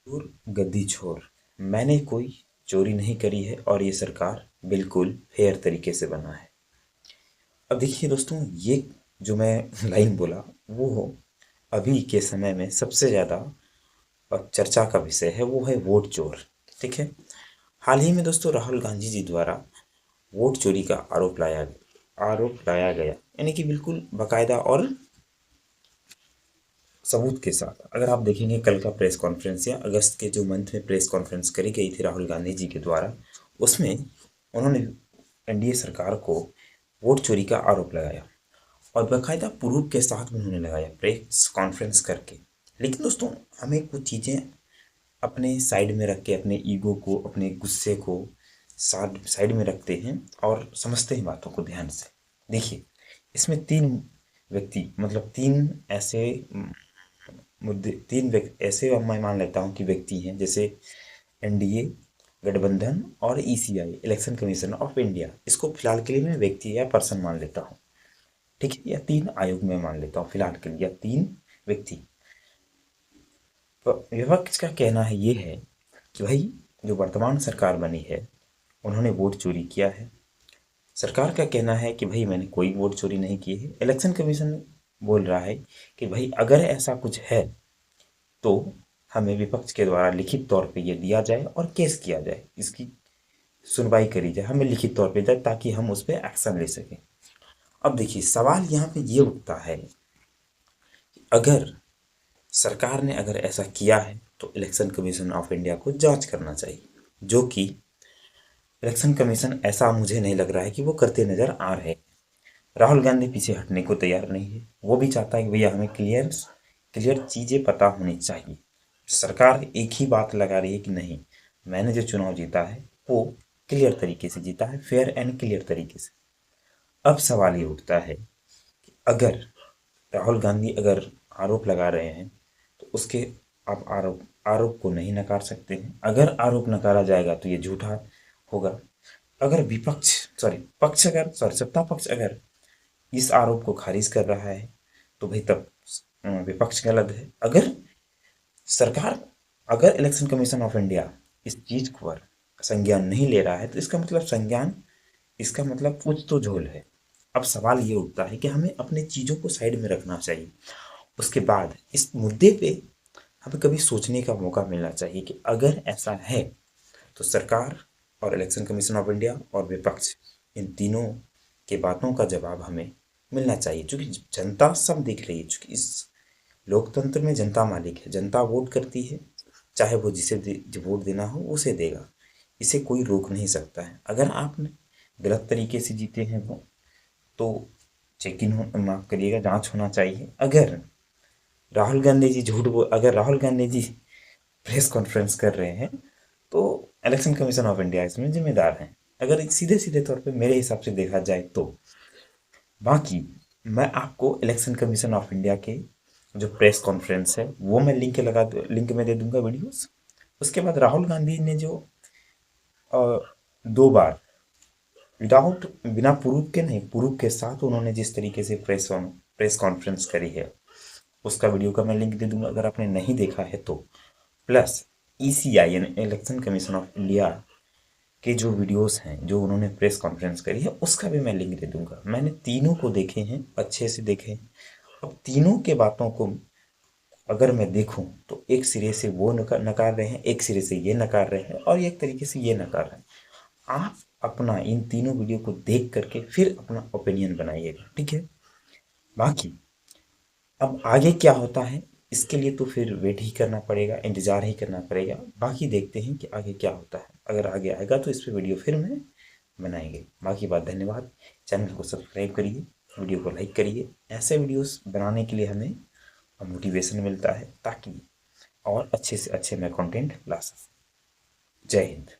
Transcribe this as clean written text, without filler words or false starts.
चोर गद्दी छोर, मैंने कोई चोरी नहीं करी है और ये सरकार बिल्कुल फेयर तरीके से बना है। अब देखिए दोस्तों, ये जो मैं लाइन बोला वो अभी के समय में सबसे ज़्यादा चर्चा का विषय है, वो है वोट चोर। ठीक है। हाल ही में दोस्तों राहुल गांधी जी द्वारा वोट चोरी का आरोप लाया गया, यानी कि बिल्कुल बाकायदा और सबूत के साथ। अगर आप देखेंगे कल का प्रेस कॉन्फ्रेंस या अगस्त के जो मंथ में प्रेस कॉन्फ्रेंस करी गई थी राहुल गांधी जी के द्वारा, उसमें उन्होंने एनडीए सरकार को वोट चोरी का आरोप लगाया और बाकायदा प्रूफ के साथ उन्होंने लगाया प्रेस कॉन्फ्रेंस करके। लेकिन दोस्तों, हमें कुछ चीज़ें अपने साइड में रख के, अपने ईगो को, अपने गुस्से को साइड में रखते हैं और समझते हैं बातों को ध्यान से। देखिए, इसमें तीन व्यक्ति, मतलब तीन ऐसे मुद्दे, ऐसे मैं मान लेता हूँ कि व्यक्ति हैं, जैसे एनडीए गठबंधन और ECI election commission of India. इसको फिलहाल के लिए मैं व्यक्ति या पर्सन मान लेता हूँ। ठीक है। या तीन आयोग में मान लेता हूँ फिलहाल के लिए, या तीन व्यक्ति। तो विपक्ष का कहना है ये है कि भाई, जो वर्तमान सरकार बनी है उन्होंने वोट चोरी किया है। सरकार का कहना है कि भाई मैंने कोई वोट चोरी नहीं की है। इलेक्शन कमीशन बोल रहा है कि भाई अगर ऐसा कुछ है तो हमें विपक्ष के द्वारा लिखित तौर पे ये दिया जाए और केस किया जाए, इसकी सुनवाई करी जाए, हमें लिखित तौर पे जाए ताकि हम उस पर एक्शन ले सकें। अब देखिए, सवाल यहाँ पे ये उठता है कि अगर सरकार ने अगर ऐसा किया है तो इलेक्शन कमीशन ऑफ इंडिया को जांच करना चाहिए, जो कि इलेक्शन कमीशन, ऐसा मुझे नहीं लग रहा है कि वो करते नजर आ रहे। राहुल गांधी पीछे हटने को तैयार नहीं है। वो भी चाहता है कि भैया हमें क्लियर क्लियर चीज़ें पता होनी चाहिए। सरकार एक ही बात लगा रही है कि नहीं, मैंने जो चुनाव जीता है वो क्लियर तरीके से जीता है, फेयर एंड क्लियर तरीके से। अब सवाल ये उठता है कि अगर राहुल गांधी अगर आरोप लगा रहे हैं तो उसके, आप आरोप को नहीं नकार सकते हैं। अगर आरोप नकारा जाएगा तो ये झूठा होगा। अगर विपक्ष, सॉरी पक्ष, अगर सॉरी सत्ता पक्ष अगर इस आरोप को खारिज कर रहा है तो भाई तब विपक्ष गलत है। अगर सरकार, अगर इलेक्शन कमीशन ऑफ इंडिया इस चीज पर संज्ञान नहीं ले रहा है तो इसका मतलब संज्ञान, इसका मतलब कुछ तो झोल है। अब सवाल ये उठता है कि हमें अपने चीजों को साइड में रखना चाहिए। उसके बाद इस मुद्दे पे हमें कभी सोचने का मौका मिलना चाहिए कि अगर ऐसा है तो सरकार और इलेक्शन कमीशन ऑफ इंडिया और विपक्ष, इन तीनों के बातों का जवाब हमें मिलना चाहिए। क्योंकि जनता सब देख रही है, क्योंकि इस लोकतंत्र में जनता मालिक है, जनता वोट करती है। चाहे वो जिसे जो वोट देना हो उसे देगा, इसे कोई रोक नहीं सकता है। अगर आपने गलत तरीके से जीते हैं तो चेक इन, माफ करिएगा, जांच होना चाहिए। अगर राहुल गांधी जी अगर राहुल गांधी जी प्रेस कॉन्फ्रेंस कर रहे हैं तो इलेक्शन कमीशन ऑफ इंडिया इसमें जिम्मेदार है, अगर सीधे सीधे तौर पे मेरे हिसाब से देखा जाए तो। बाकी मैं आपको इलेक्शन कमीशन ऑफ इंडिया के जो प्रेस कॉन्फ्रेंस है वो मैं लिंक में दे दूंगा वीडियोस। उसके बाद राहुल गांधी ने जो दो बार विदाउट, बिना प्रूफ के नहीं, प्रूफ के साथ उन्होंने जिस तरीके से प्रेस कॉन्फ्रेंस करी है, उसका वीडियो का मैं लिंक दे दूंगा अगर आपने नहीं देखा है तो। प्लस ईसीआई यानी इलेक्शन कमीशन ऑफ इंडिया के जो वीडियोस हैं, जो उन्होंने प्रेस कॉन्फ्रेंस करी है, उसका भी मैं लिंक दे दूंगा। मैंने तीनों को देखे हैं, अच्छे से देखे हैं। अब तीनों के बातों को अगर मैं देखूं तो एक सिरे से वो नकार रहे हैं, एक सिरे से ये नकार रहे हैं और एक तरीके से ये नकार रहे हैं। आप अपना इन तीनों वीडियो को देख करके फिर अपना ओपिनियन बनाइएगा, ठीक है। बाकी अब आगे क्या होता है इसके लिए तो फिर वेट ही करना पड़ेगा, इंतजार ही करना पड़ेगा। बाकी देखते हैं कि आगे क्या होता है। अगर आगे आएगा तो इस पे वीडियो फिर मैं बनाएंगे। बाकी बात, धन्यवाद। चैनल को सब्सक्राइब करिए, वीडियो को लाइक करिए। ऐसे वीडियोस बनाने के लिए हमें मोटिवेशन मिलता है ताकि और अच्छे से अच्छे मैं कंटेंट ला सकूँ। जय हिंद।